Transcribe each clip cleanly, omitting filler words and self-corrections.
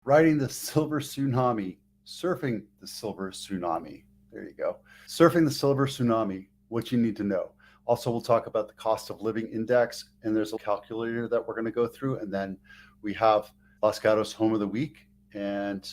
riding the Silver Tsunami, surfing the Silver Tsunami. There you go. Surfing the Silver Tsunami, what you need to know. Also, we'll talk about the cost of living index, and there's a calculator that we're going to go through. And then we have Los Gatos home of the week and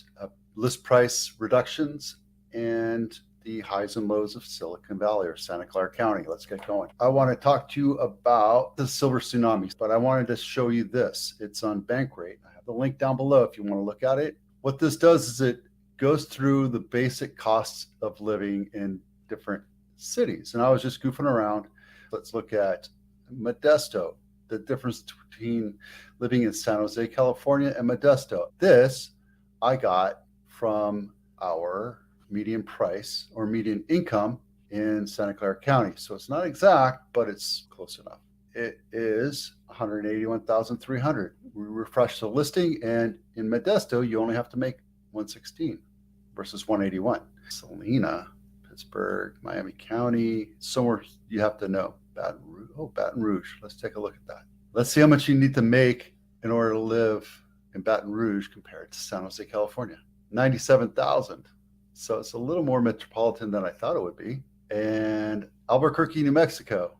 list price reductions and the highs and lows of Silicon Valley or Santa Clara County. Let's get going. I want to talk to you about the Silver Tsunami, but I wanted to show you this. It's on Bankrate. I have the link down below if you want to look at it. What this does is it goes through the basic costs of living in different cities. And I was just goofing around. Let's look at Modesto, the difference between living in San Jose, California and Modesto. This I got from our median price or median income in Santa Clara County. So it's not exact, but it's close enough. It is $181,300. We refresh the listing, and in Modesto, you only have to make $116 versus $181. Salina, Pittsburgh, Miami County, somewhere you have to know. Baton Rouge. Let's take a look at that. Let's see how much you need to make in order to live in Baton Rouge compared to San Jose, California. $97,000. So it's a little more metropolitan than I thought it would be. And Albuquerque, New Mexico,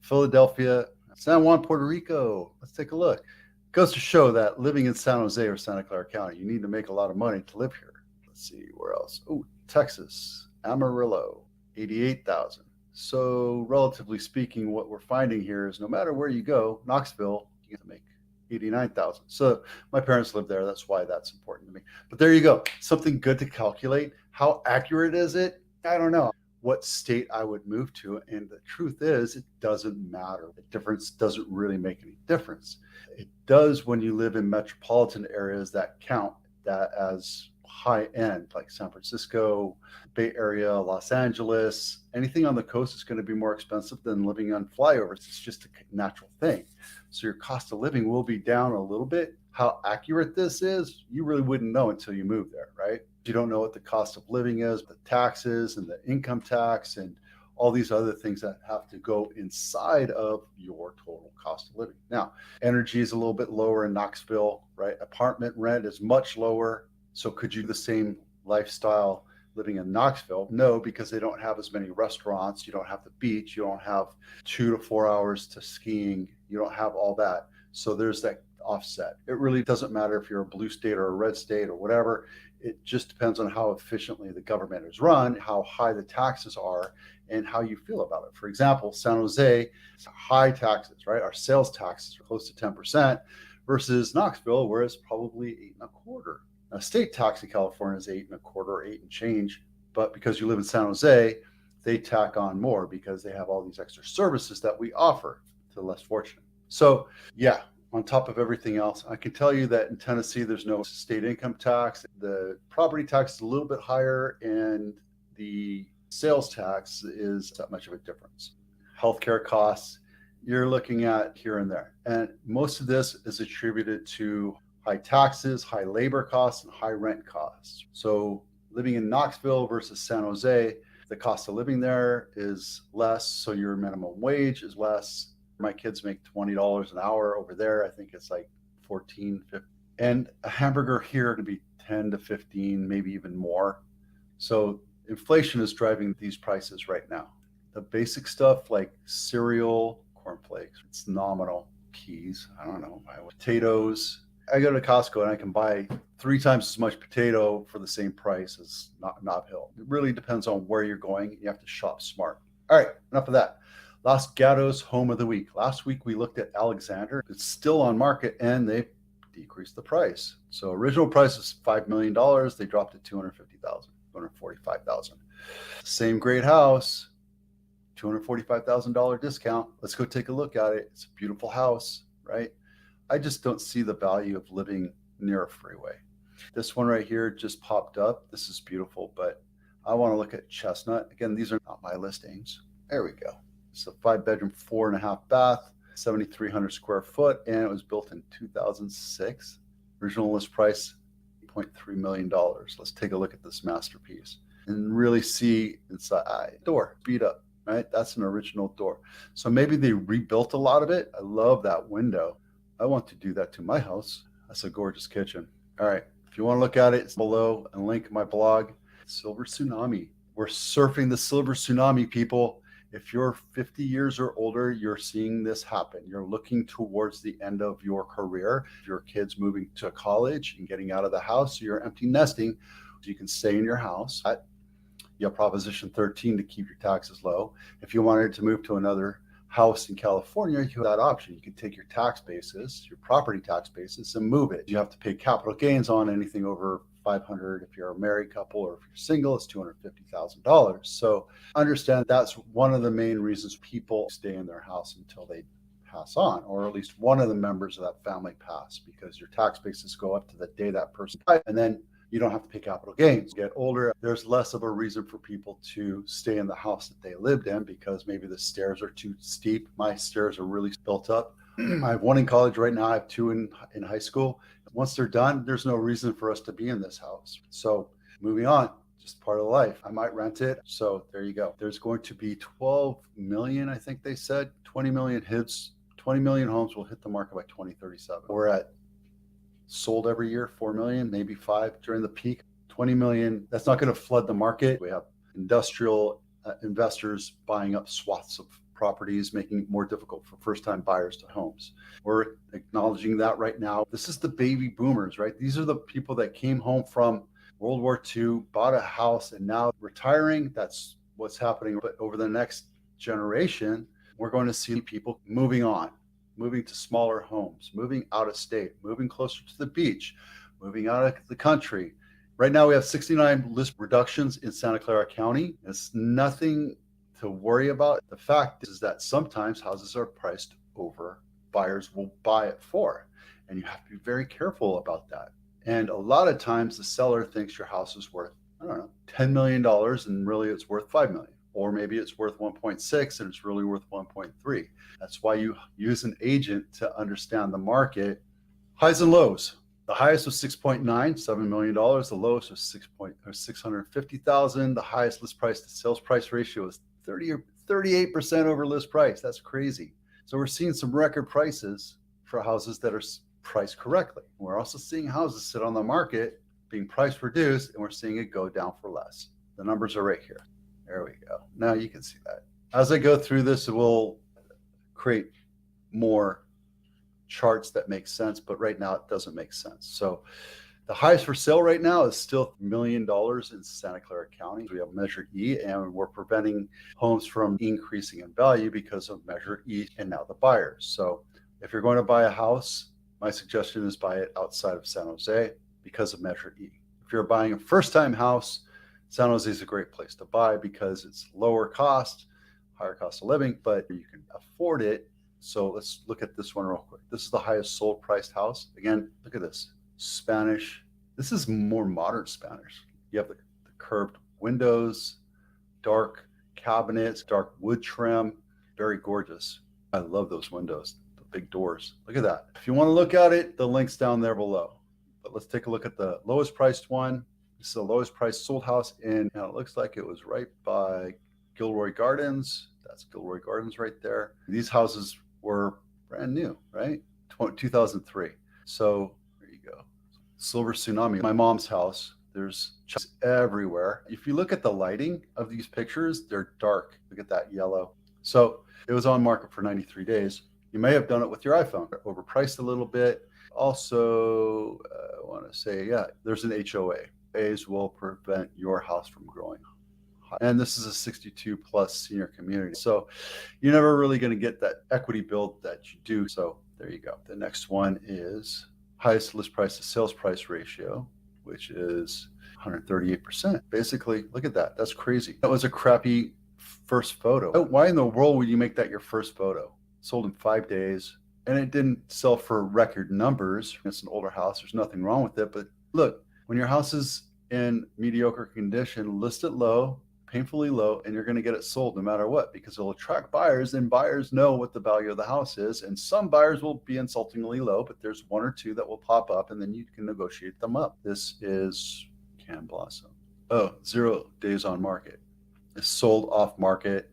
Philadelphia, San Juan, Puerto Rico. Let's take a look. It goes to show that living in San Jose or Santa Clara County, you need to make a lot of money to live here. Let's see, where else? Oh, Texas, Amarillo, $88,000. So relatively speaking, what we're finding here is no matter where you go, Knoxville, you get to make $89,000. So my parents live there. That's why that's important to me. But there you go. Something good to calculate. How accurate is it? I don't know what state I would move to. And the truth is, it doesn't matter. The difference doesn't really make any difference. It does when you live in metropolitan areas that count that as high end, like San Francisco, Bay Area, Los Angeles. Anything on the coast is going to be more expensive than living on flyovers. It's just a natural thing. So your cost of living will be down a little bit. How accurate this is, you really wouldn't know until you move there, right? You don't know what the cost of living is, the taxes and the income tax and all these other things that have to go inside of your total cost of living. Now, energy is a little bit lower in Knoxville, right? Apartment rent is much lower. So could you do the same lifestyle living in Knoxville? No, because they don't have as many restaurants. You don't have the beach. You don't have 2 to 4 hours to skiing. You don't have all that. So there's that offset. It really doesn't matter if you're a blue state or a red state or whatever. It just depends on how efficiently the government is run, how high the taxes are, and how you feel about it. For example, San Jose, high taxes, right? Our sales taxes are close to 10% versus Knoxville, where it's probably 8.25%. Now, state tax in California is 8.25% or 8 and change, but because you live in San Jose, they tack on more because they have all these extra services that we offer to the less fortunate. So yeah, on top of everything else, I can tell you that in Tennessee, there's no state income tax. The property tax is a little bit higher and the sales tax is that much of a difference. Healthcare costs, you're looking at here and there. And most of this is attributed to high taxes, high labor costs, and high rent costs. So living in Knoxville versus San Jose, the cost of living there is less, so your minimum wage is less. My kids make $20 an hour over there. I think it's like 14, 15. And a hamburger here can be 10 to 15, maybe even more. So inflation is driving these prices right now. The basic stuff like cereal, cornflakes, it's nominal. Peas, I don't know, potatoes. I go to Costco and I can buy 3 times as much potato for the same price as Nob Hill. It really depends on where you're going. You have to shop smart. All right, enough of that. Los Gatos home of the week. Last week we looked at Alexander. It's still on market and they decreased the price. So original price is $5 million. They dropped it to $250,000, $245,000. Same great house, $245,000 discount. Let's go take a look at it. It's a beautiful house, right? I just don't see the value of living near a freeway. This one right here just popped up. This is beautiful, but I want to look at Chestnut. Again, these are not my listings. There we go. It's a 5-bedroom, 4.5 bath, 7,300 square foot, and it was built in 2006. Original list price, $8.3 million. Let's take a look at this masterpiece and really see inside. Door, beat up, right? That's an original door. So maybe they rebuilt a lot of it. I love that window. I want to do that to my house. That's a gorgeous kitchen. All right, If you want to look at it, it's below and link in my blog. Silver Tsunami. We're surfing the Silver Tsunami, people. If you're 50 years or older, you're seeing this happen. You're looking towards the end of your career. If your kid's moving to college and getting out of the house, you're empty nesting, so you can stay in your house. You have Proposition 13 to keep your taxes low. If you wanted to move to another house in California, you have that option. You can take your tax basis, your property tax basis, and move it. You have to pay capital gains on anything over 500. If you're a married couple, or if you're single, it's $250,000. So understand that's one of the main reasons people stay in their house until they pass on, or at least one of the members of that family pass, because your tax basis go up to the day that person died, and then you don't have to pay capital gains. Get older, there's less of a reason for people to stay in the house that they lived in, because maybe the stairs are too steep. My stairs are really built up. I have one in college right now. I have two in high school. Once they're done, there's no reason for us to be in this house. So moving on, just part of life. I might rent it. So there you go. There's going to be 12 million, I think they said, 20 million hits. 20 million homes will hit the market by 2037. We're at sold every year, 4 million, maybe 5 during the peak. 20 million, that's not going to flood the market. We have industrial investors buying up swaths of properties, making it more difficult for first-time buyers to homes. We're acknowledging that right now. This is the baby boomers, right? These are the people that came home from World War II, bought a house, and now retiring. That's what's happening. But over the next generation, we're going to see people moving on, moving to smaller homes, moving out of state, moving closer to the beach, moving out of the country. Right now we have 69 list reductions in Santa Clara County. It's nothing to worry about. The fact is that sometimes houses are priced over buyers will buy it for, and you have to be very careful about that. And a lot of times the seller thinks your house is worth, I don't know, $10 million, and really it's worth 5 million. Or maybe it's worth 1.6 and it's really worth 1.3. That's why you use an agent to understand the market. Highs and lows. The highest was 6.9, $7 million. The lowest was 650,000. The highest list price to sales price ratio is 38% over list price. That's crazy. So we're seeing some record prices for houses that are priced correctly. We're also seeing houses sit on the market being price reduced, and we're seeing it go down for less. The numbers are right here. There we go. Now you can see that. As I go through this, it will create more charts that make sense, but right now it doesn't make sense. So the highest for sale right now is still $1 million in Santa Clara County. We have Measure E, and we're preventing homes from increasing in value because of Measure E and now the buyers. So if you're going to buy a house, my suggestion is buy it outside of San Jose because of Measure E. If you're buying a first-time house, San Jose is a great place to buy because it's lower cost, higher cost of living, but you can afford it. So let's look at this one real quick. This is the highest sold priced house. Again, look at this. Spanish. This is more modern Spanish. You have the curved windows, dark cabinets, dark wood trim, very gorgeous. I love those windows, the big doors. Look at that. If you want to look at it, the link's down there below. But let's take a look at the lowest priced one. This is the lowest priced sold house in, and it looks like it was right by Gilroy Gardens. That's Gilroy Gardens right there. These houses were brand new, right? 2003. So there you go. Silver Tsunami, my mom's house. There's just everywhere. If you look at the lighting of these pictures, they're dark. Look at that yellow. So it was on market for 93 days. You may have done it with your iPhone. Overpriced a little bit. Also, I want to say, yeah, there's an HOA. HOAs will prevent your house from growing. And this is a 62 plus senior community. So you're never really going to get that equity build that you do. So there you go. The next one is highest list price to sales price ratio, which is 138%. Basically, look at that. That's crazy. That was a crappy first photo. Why in the world would you make that your first photo? Sold in 5 days, and it didn't sell for record numbers. It's an older house. There's nothing wrong with it. But look, when your house is in mediocre condition, list it low, painfully low, and you're going to get it sold no matter what, because it'll attract buyers, and buyers know what the value of the house is. And some buyers will be insultingly low, but there's one or two that will pop up, and then you can negotiate them up. This is Can Blossom. Oh, 0 days on market. It's sold off market.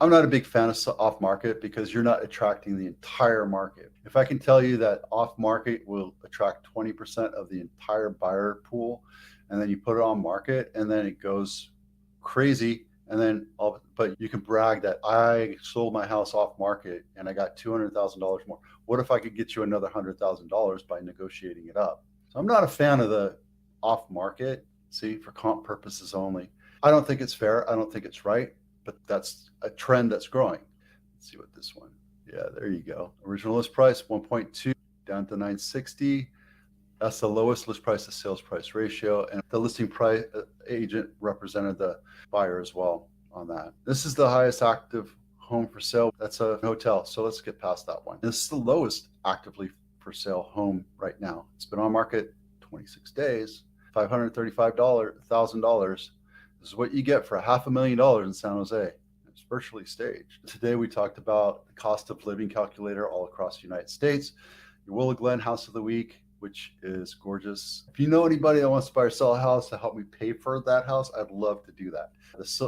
I'm not a big fan of off market because you're not attracting the entire market. If I can tell you that off market will attract 20% of the entire buyer pool, and then you put it on market and then it goes crazy, and then but you can brag that I sold my house off market and I got $200,000 more. What if I could get you another $100,000 by negotiating it up? So I'm not a fan of the off market, see, for comp purposes only. I don't think it's fair. I don't think it's right, but that's a trend that's growing. Let's see what this one. Yeah, there you go. Original list price 1.2 down to 960. That's the lowest list price to sales price ratio, and the listing price agent represented the buyer as well on that. This is the highest active home for sale. That's a hotel, so let's get past that one. This is the lowest actively for sale home right now. It's been on market 26 days, $535,000. This is what you get for $500,000 in San Jose. It's virtually staged. Today we talked about the cost of living calculator all across the United States, your Willow Glen House of the Week, which is gorgeous. If you know anybody that wants to buy or sell a house to help me pay for that house, I'd love to do that. The